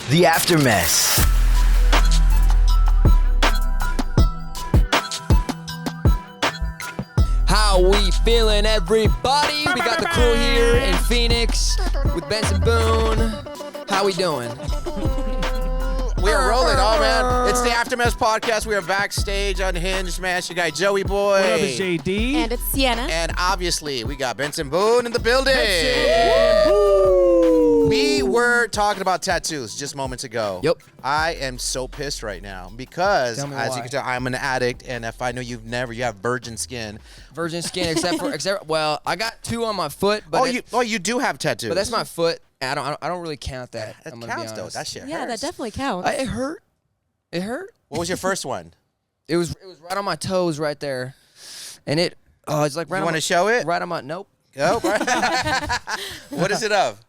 The Aftermess. How we feeling, everybody? We got the crew here in Phoenix with Benson Boone. How we doing? We are rolling. Oh, man. It's the Aftermess podcast. We are backstage, unhinged, man. It's your guy, Joey Boy. What up, it's JD? And it's Sienna. And obviously, we got Benson Boone in the building. We were talking about tattoos just moments ago. Yep. I am so pissed right now because, Tell me as why. you can tell, I'm an addict. And if I know you have virgin skin. Virgin skin, well, I got 2 on my foot, but you do have tattoos. but that's my foot. I don't really count that. That I'm gonna be counts, though. honest. That shit Yeah, that hurts. definitely counts. It hurt. It hurt. What was your first one? It was right on my toes, right there, and it's like right. You on want my- to show it? Right on my nope. Oh, right. What is it of?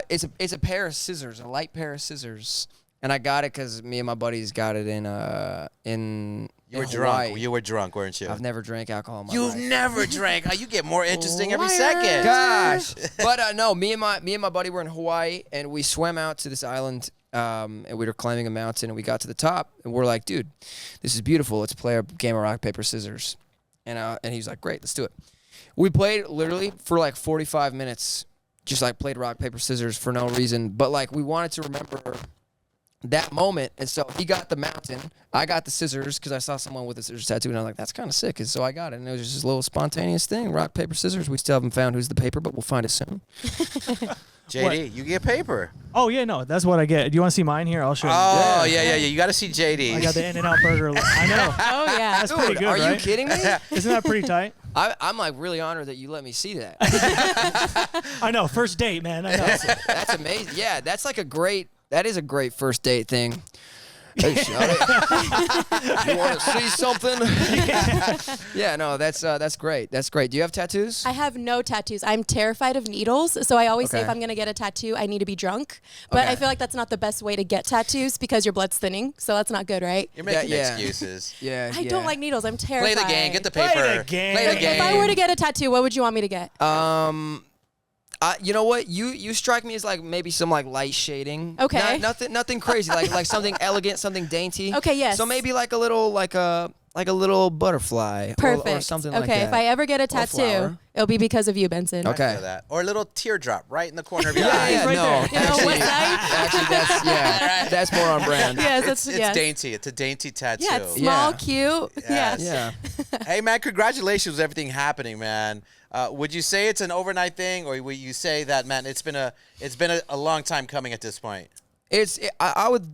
It's a pair of scissors, a light pair of scissors, and I got it because me and my buddies got it in You were Hawaii. drunk. You were drunk, weren't you? I've never drank alcohol in my You've life. never drank. Oh, you get more interesting every Liar. second. Gosh, but no, me and my buddy were in Hawaii, and we swam out to this island, and we were climbing a mountain, and we got to the top, and we're like, dude, this is beautiful. Let's play a game of rock paper scissors, and he was like, great, let's do it. We played literally for like 45 minutes, just like played rock paper scissors for no reason, but like we wanted to remember that moment, and so he got the mountain, I got the scissors because I saw someone with a scissors tattoo, and I was like, that's kind of sick, and so I got it, and it was just this little spontaneous thing, rock, paper, scissors. We still haven't found who's the paper, but we'll find it soon. JD, What? you get paper. Oh, yeah, no, that's what I get. Do you want to see mine here? I'll show you. Oh, yeah. You got to see JD. I got the In-N-Out burger. I know. Oh, yeah. That's pretty Dude, good, are you right? kidding me? Isn't that pretty tight? I'm like really honored that you let me see that. I know. First date, man. I know. That's amazing. Yeah, that is a great first date thing. Hey, shawty. You want to see something? Yeah, no, that's great. That's great. Do you have tattoos? I have no tattoos. I'm terrified of needles, so I always say Okay. if I'm going to get a tattoo, I need to be drunk. But Okay. I feel like that's not the best way to get tattoos because your blood's thinning, so that's not good, right? You're making Yeah. excuses. Yeah. I don't like needles. I'm terrified. Play the game. Get the Play paper. the game. Play the If game. I were to get a tattoo, what would you want me to get? You know what? You strike me as like maybe some like light shading. Okay. Nothing crazy. like something elegant, something dainty. Okay, yes. So maybe like a little little butterfly. Perfect. Or something like okay, that. if I ever get a Or tattoo, flower. it'll be because of you, Benson. Okay. I feel that. Or a little teardrop right in the corner of your Yeah, eye. yeah, right no. there. You know, what side? Actually, that's more on brand. Yes, It's yes. dainty. It's a dainty tattoo. Yeah, it's small, Yeah. cute. Yes. Yes. Yeah. Hey, man, congratulations with everything happening, man. Would you say it's an overnight thing, or would you say that, man, it's been a long time coming at this point? I would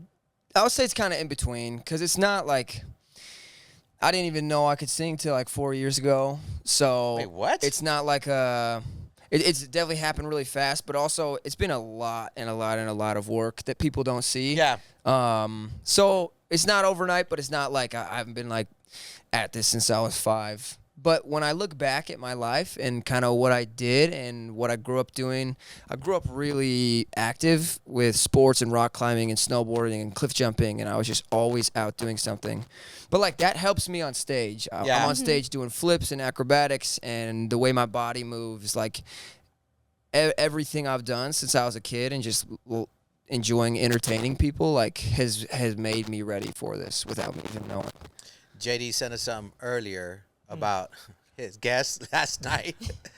say it's kind of in between because it's not like I didn't even know I could sing till like 4 years ago. So Wait, what? It's not like it's definitely happened really fast, but also it's been a lot of work that people don't see. Yeah. So it's not overnight, but it's not like I haven't been like at this since I was 5. But when I look back at my life and kind of what I did and what I grew up doing, I grew up really active with sports and rock climbing and snowboarding and cliff jumping, and I was just always out doing something. But like that helps me on stage. Yeah. I'm on stage doing flips and acrobatics, and the way my body moves, like everything I've done since I was a kid and just enjoying entertaining people, like has made me ready for this without me even knowing. JD sent us some earlier about his guest last night.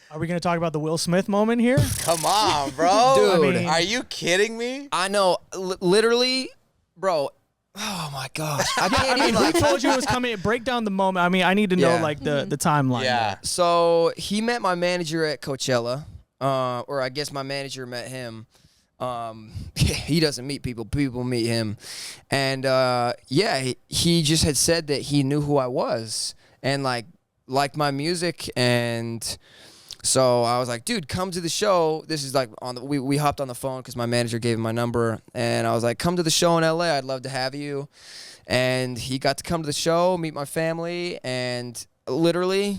Are we going to talk about the Will Smith moment here? Come on, bro. Dude. I mean- Are you kidding me? I know, literally, bro. Oh my gosh, I can't I mean, even who like. told you it was coming? Break down the moment. I mean, I need to know Yeah. like the timeline. Yeah. So he met my manager at Coachella, or I guess my manager met him. He doesn't meet people; people meet him, and yeah, he just had said that he knew who I was and liked my music, and so I was like, dude, come to the show. This is like we hopped on the phone because my manager gave him my number, and I was like, come to the show in LA. I'd love to have you. And he got to come to the show, meet my family, and literally,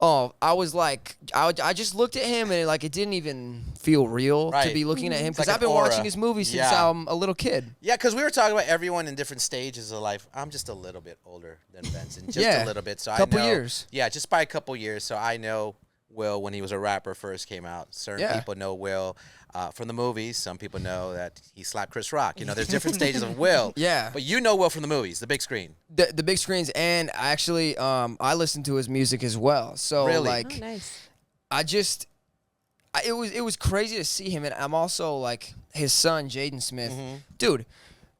I was like, I just looked at him and like it didn't even feel real to Right. be looking at him It's because like I've been an aura. watching his movies since Yeah. I'm a little kid. Yeah, because we were talking about everyone in different stages of life. I'm just a little bit older than Benson, just Yeah. a little bit. So Couple I know, years. Yeah, just by a couple years. So I know Will when he was a rapper first came out. Certain people know Will from the movies. Some people know that he slapped Chris Rock. You know, there's different stages of Will. Yeah. But you know Will from the movies, the big screen. The big screens, and actually, I listen to his music as well. So Really? like, Oh, nice. It was crazy to see him, and I'm also like his son, Jaden Smith, dude.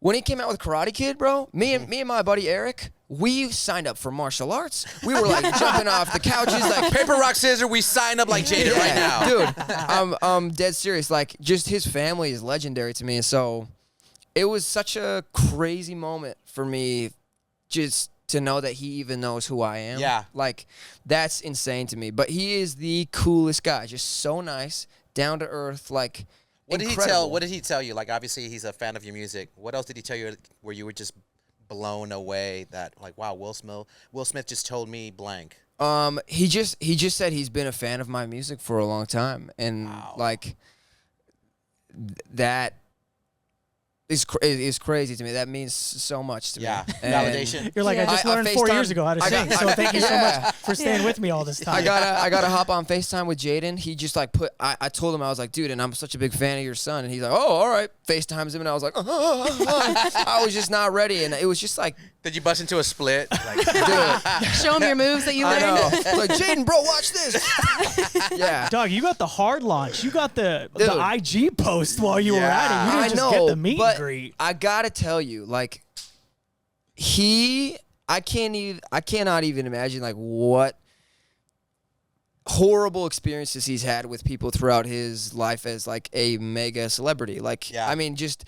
When he came out with Karate Kid, bro, me and my buddy Eric, we signed up for martial arts. We were like jumping off the couches, like Paper, rock, scissors, we sign up like Jaden right now. Dude, I'm dead serious. Like, just his family is legendary to me. So it was such a crazy moment for me just to know that he even knows who I am. Yeah. Like, that's insane to me. But he is the coolest guy. Just so nice, down to earth, like, What incredible. did he tell you? Like, obviously, he's a fan of your music. What else did he tell you where you were just blown away that, like, wow, Will Smith just told me blank? He just said he's been a fan of my music for a long time, and like that is crazy to me. That means so much to me. Yeah, And validation. You're like, Yeah. I just I learned 4 years FaceTime- ago how to I sing, got- so thank you so Yeah. much for staying with me all this time. I gotta hop on FaceTime with Jaden. He just like I told him, I was like, dude, and I'm such a big fan of your son, and he's like, oh, all right. FaceTimes him, and I was like, I was just not ready, and it was just like, Did you bust into a split? Like, dude, Show him your moves that you I learned. know. Like, Jaden, bro, watch this. Yeah. Dog, you got the hard launch. You got the Dude. IG post while you were at it. You I didn't just know, get the meet but and greet. I gotta tell you, like, I cannot even imagine like what horrible experiences he's had with people throughout his life as like a mega celebrity. Like, Yeah. I mean, just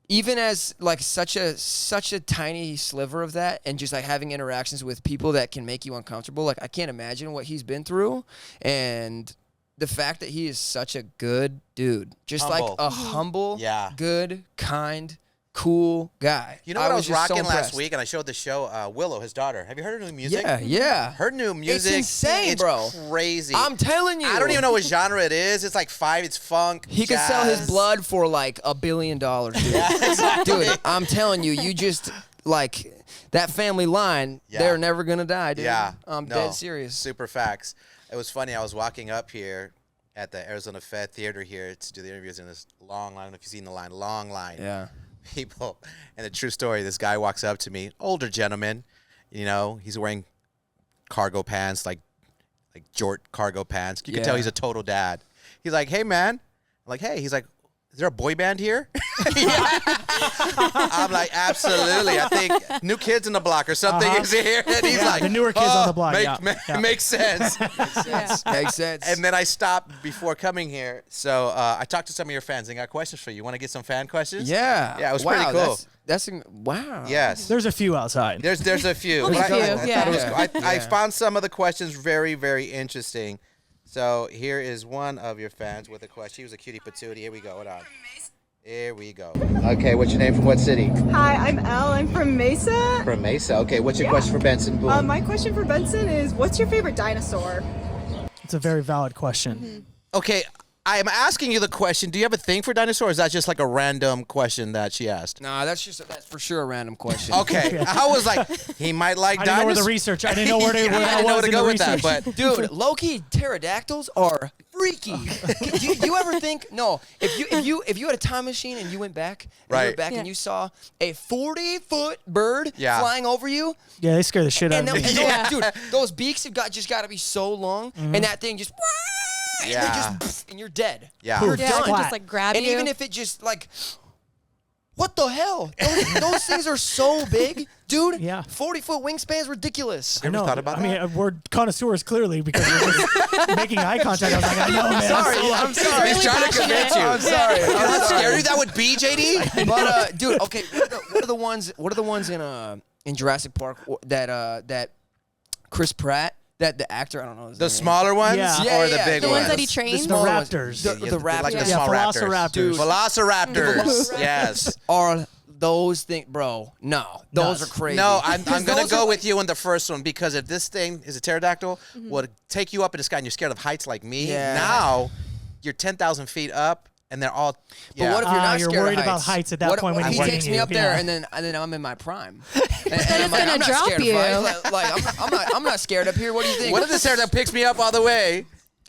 even as like such a tiny sliver of that, and just like having interactions with people that can make you uncomfortable. Like, I can't imagine what he's been through, and the fact that he is such a good dude, just Humble. like a humble, Yeah. good, kind, cool guy. you know what I was just so rocking last impressed. week, and I showed the show Willow, his daughter. Have you heard her new music? Yeah. Her new music, insane, it's bro. crazy. I'm telling you. I don't even know what genre it is. It's like it's funk. He could sell his jazz. blood for like $1 billion, dude. Dude, I'm telling you, you just like that family line. Yeah. They're never gonna die, dude. Yeah, I'm no, dead serious. Super facts. It was funny. I was walking up here at the Arizona Fed Theater here to do the interviews in this long line. I don't know if you've seen the line. Long line. Yeah. People. And a true story. This guy walks up to me, older gentleman. You know, he's wearing cargo pants, like jort cargo pants. You can tell Yeah. he's a total dad. He's like, "Hey, man." I'm like, "Hey." He's like, "Is there a boy band here?" I'm like, "Absolutely. I think New Kids on the Block or something is here." And he's Yeah, like, the newer kids on the block, Makes sense. Yeah. Makes sense. And then I stopped before coming here. So I talked to some of your fans. They got questions for you. Want to get some fan questions? yeah. Yeah, it was wow, pretty cool. That's wow. Yes. There's a few outside. There's a few. Only But a few, I thought yeah. it was cool. I Yeah. found some of the questions very, very interesting. So here is one of your fans with a question. She was a cutie patootie. Here we go. Hold on. Here we go. Okay, what's your name? From what city? Hi, I'm Elle. I'm from Mesa. From Mesa. Okay, what's your question for Benson Boone? My question for Benson is, what's your favorite dinosaur? It's a very valid question. Okay, I'm asking you the question. Do you have a thing for dinosaurs? Or is that just like a random question that she asked? Nah, that's for sure a random question. Okay, I was like, he might like I didn't know where the dinosaurs. research. I didn't know where to, I where didn't I know where was to in go the with that, research. but Dude, low-key pterodactyls are freaky. do you ever think if you had a time machine and you went back, and you Right. went back Yeah. and you saw a 40-foot bird Yeah. flying over you, Yeah, they scare the shit out and, of them, me. and Yeah. those, dude, those beaks have just got to be so long, and that thing just and, Yeah. they just and you're dead. Yeah. You're Yeah, done. it can just like grab And you. even if it just like, what the hell? Those things are so big, dude. Yeah. 40-foot wingspan's ridiculous. You ever thought about I mean, that? we're connoisseurs clearly because we're just making eye contact. I was like, I know, man. Sorry, So, like, I'm sorry. He's trying to convince you. I'm sorry. You're I'm not sorry. scared that would be JD? But dude, okay, what are the ones? What are the ones in Jurassic Park that Chris Pratt, that the actor, I don't know his The name. smaller ones Yeah. or Yeah, the yeah, big The ones? ones that he The trained. smaller ones. raptors. The Yeah, raptors. like the Yeah, small raptors. velociraptors. Dude. Velociraptors. Yes. Are those things, bro? No, those are crazy. No, I'm Because going to those go are with you on the first one because if this thing is a pterodactyl, would take you up in the sky and you're scared of heights like me, Yeah. now you're 10,000 feet up and they're all. But what if you're not you're scared worried of about heights at that What- point what when if he's he takes eating me you? up there Yeah. and then I'm in my prime. And it's I'm like, gonna I'm not drop scared you. of heights. Like I'm not scared up here. What do you think? What if the pterodactyl picks me up all the way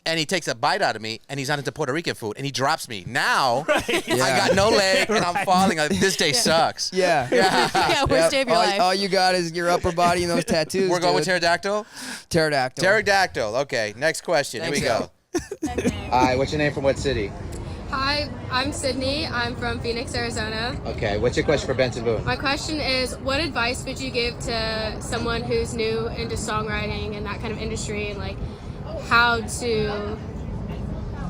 and he takes a bite out of me, and he's not into Puerto Rican food, and he drops me. Now I got no leg, and I'm falling. This day sucks. Yeah. Yeah, worst day of your life. All you got is your upper body and those tattoos. We're going with dude. pterodactyl? Pterodactyl. Pterodactyl. Okay, next question. Thanks, Here we go. All right, what's your name from what city? Hi, I'm Sydney. I'm from Phoenix, Arizona. Okay, what's your question for Benson Boone? My question is, what advice would you give to someone who's new into songwriting and that kind of industry, and like how to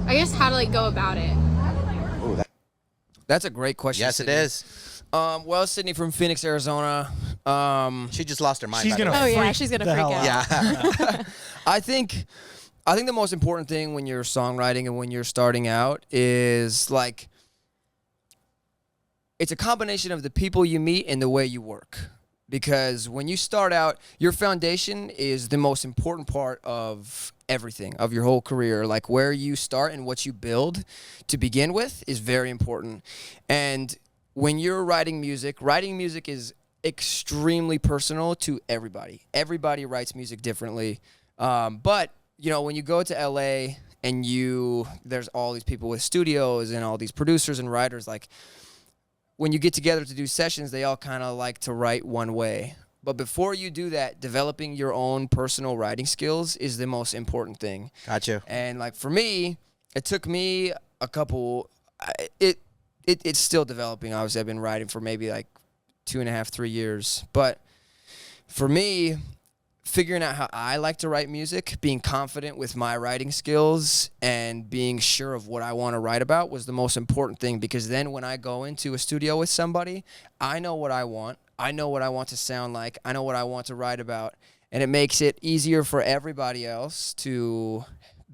like go about it? Ooh, That's a great question. yes, Sydney. it is. Well, Sydney from Phoenix, Arizona. She just lost her mind. She's by the gonna. way. Oh, yeah, freak she's gonna the freak hell out. Yeah. I think the most important thing when you're songwriting and when you're starting out is like it's a combination of the people you meet and the way you work. Because when you start out, your foundation is the most important part of everything, of your whole career. Like where you start and what you build to begin with is very important. And when you're writing music is extremely personal to everybody. Everybody writes music differently. But you know, when you go to LA and there's all these people with studios and all these producers and writers, like when you get together to do sessions, they all kind of like to write one way. But before you do that, developing your own personal writing skills is the most important thing. Gotcha. And like for me, it took me a couple, it's still developing. Obviously, I've been writing for maybe like 2.5, 3 years. But for me, figuring out how I like to write music, being confident with my writing skills, and being sure of what I want to write about was the most important thing, because then when I go into a studio with somebody, I know what I want. I know what I want to sound like. I know what I want to write about. And it makes it easier for everybody else to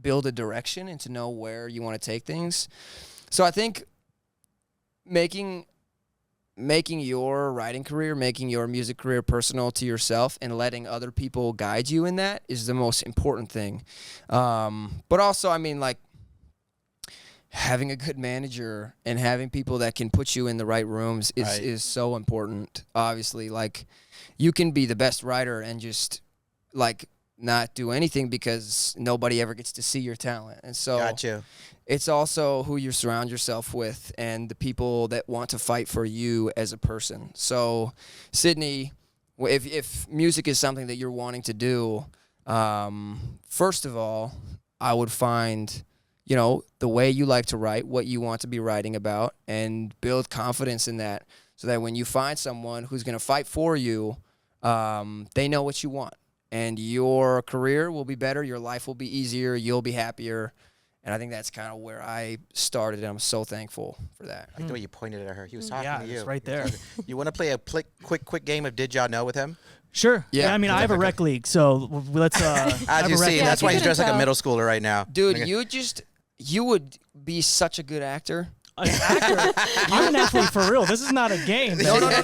build a direction and to know where you want to take things. So I think making your writing career, making your music career personal to yourself and letting other people guide you in that is the most important thing. But also, I mean, like, having a good manager and having people that can put you in the right rooms is so important. Obviously, like, you can be the best writer and just, like, not do anything because nobody ever gets to see your talent. And so Gotcha. it's also who you surround yourself with and the people that want to fight for you as a person. So, Sydney, if music is something that you're wanting to do, first of all, I would find, you know, the way you like to write, what you want to be writing about, and build confidence in that so that when you find someone who's going to fight for you, they know what you want. And your career will be better, your life will be easier, you'll be happier. And I think that's kind of where I started, and I'm so thankful for that. I like the way you pointed at her. He was talking Yeah, to you. it's right there. You want to play a quick game of Did Y'all Know with him? Sure. Yeah. I mean, I have a rec league, so let's. As you see, that's why he's dressed like a middle schooler right now. Dude, you would be such a good actor. An actor. I'm an athlete for real. This is not a game. No. man.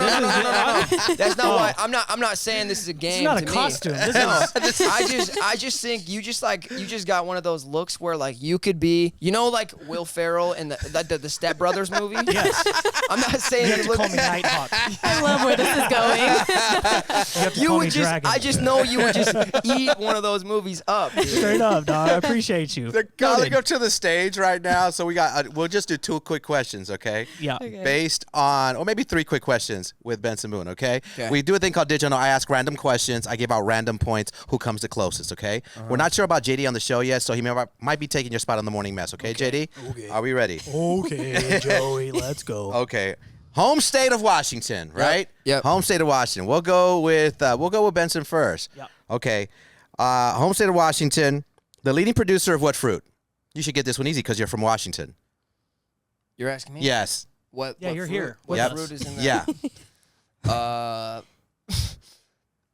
That's not why. I'm not saying this is a game. It's not a to me. costume. This No, is. I just think you just got one of those looks where like you could be, you know, like Will Ferrell in the Step Brothers movie. Yes. I'm not saying You have you to look. call me Nighthawk. I love where this is going. You have to You call would me just. Dragon. I just know you would just eat one of those movies up. Dude. Straight up, dog. I appreciate you. They're calling up to the stage right now, so we'll just do 2 quick questions, okay? Yeah. Based on, or maybe 3 quick questions with Benson Boone, okay? Okay. We do a thing called Did You Know? I ask random questions. I give out random points. Who comes the closest, okay? We're not sure about JD on the show yet, so he might be taking your spot on the morning mess, okay, JD? Okay. Are we ready? Okay, Joey, let's go. Okay. Home state of Washington, right? Yep. Home state of Washington. We'll go with Benson first. Yep. Okay. Home state of Washington. The leading producer of what fruit? You should get this one easy because you're from Washington. You're asking me? Yes. What? Yeah, what you're fruit? here. What Yep. fruit is in that? Yeah.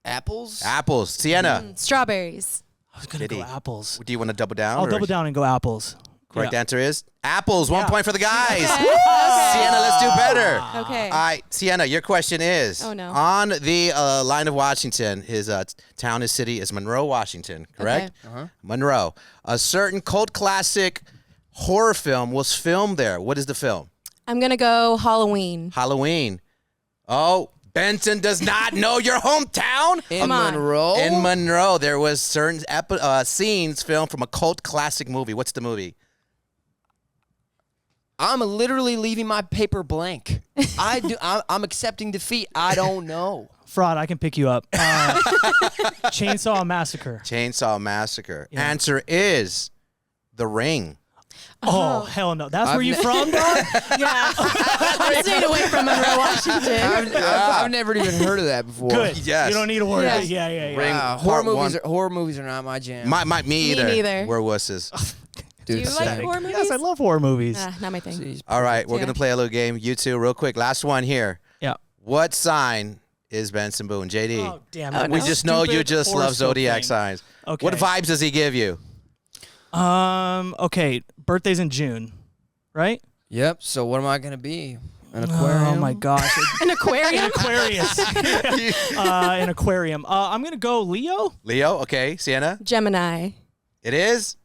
Apples. Apples. Sienna. Strawberries. I was gonna Diddy. go apples. Do you want to double down? I'll or- double down and go apples. Correct Yeah. answer is apples. 1 Yeah. point for the guys. Okay. Sienna, let's do better. Okay. All right, Sienna, your question is, Oh, no. on the line of Washington, his town, his city is Monroe, Washington, correct? Uh-huh. Monroe. A certain cult classic horror film was filmed there. What is the film? I'm gonna go Halloween. Halloween. Oh, Benson does not know your hometown. In Come on. Monroe. In Monroe, there was certain scenes filmed from a cult classic movie. What's the movie? I'm literally leaving my paper blank. I'm accepting defeat. I don't know. Fraud, I can pick you up. Chainsaw Massacre. Chainsaw Massacre. Yeah. Answer is The Ring. Oh, hell no. That's where you ne- from, dog? Yeah. I'm staying away from Monroe, Washington. I've never even heard of that before. Good. Yes. You don't need to worry. Yeah. Yeah. Ring. Wow. Part Horror movies are not my jam. Me either. neither. We're wusses. Do you like same. horror movies? Yes, I love horror movies. Not my thing. Jeez. All right, we're Yeah. going to play a little game. You two, real quick. Last one here. Yeah. What sign is Benson Boone? JD. Oh, damn Oh, it. We no. just know you Stupid just love horoscope zodiac thing. signs. Okay. What vibes does he give you? Okay. Birthday's in June, right? Yep. So what am I gonna be? An aquarium? Oh my gosh. An aquarium? Aquarius. An aquarium. I'm gonna go Leo. Leo, okay. Sienna? Gemini. It is?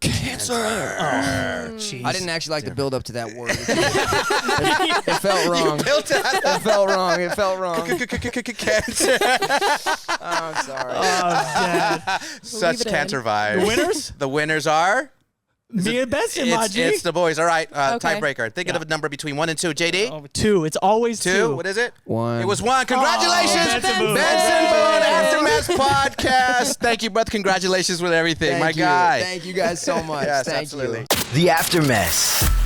Cancer. Oh, jeez. I didn't actually like the build up to that word. It felt wrong. Built it. It felt wrong. It felt wrong. Cancer. Oh, I'm sorry. Dad. Such Leave it cancer in. vibes. The winners? The winners are? Me and Benson, my G. It's the boys. All right. Okay. Tiebreaker. Think of a number between 1 and 2. JD? Oh, 2. It's always 2. What is it? 1. It was 1. Congratulations, Benson Boone. Benson Boone, Aftermath Podcast. Thank you, brother. Congratulations with everything, Thank my you. guy. Thank you guys so much. Yes, Thank absolutely. you. The Aftermath.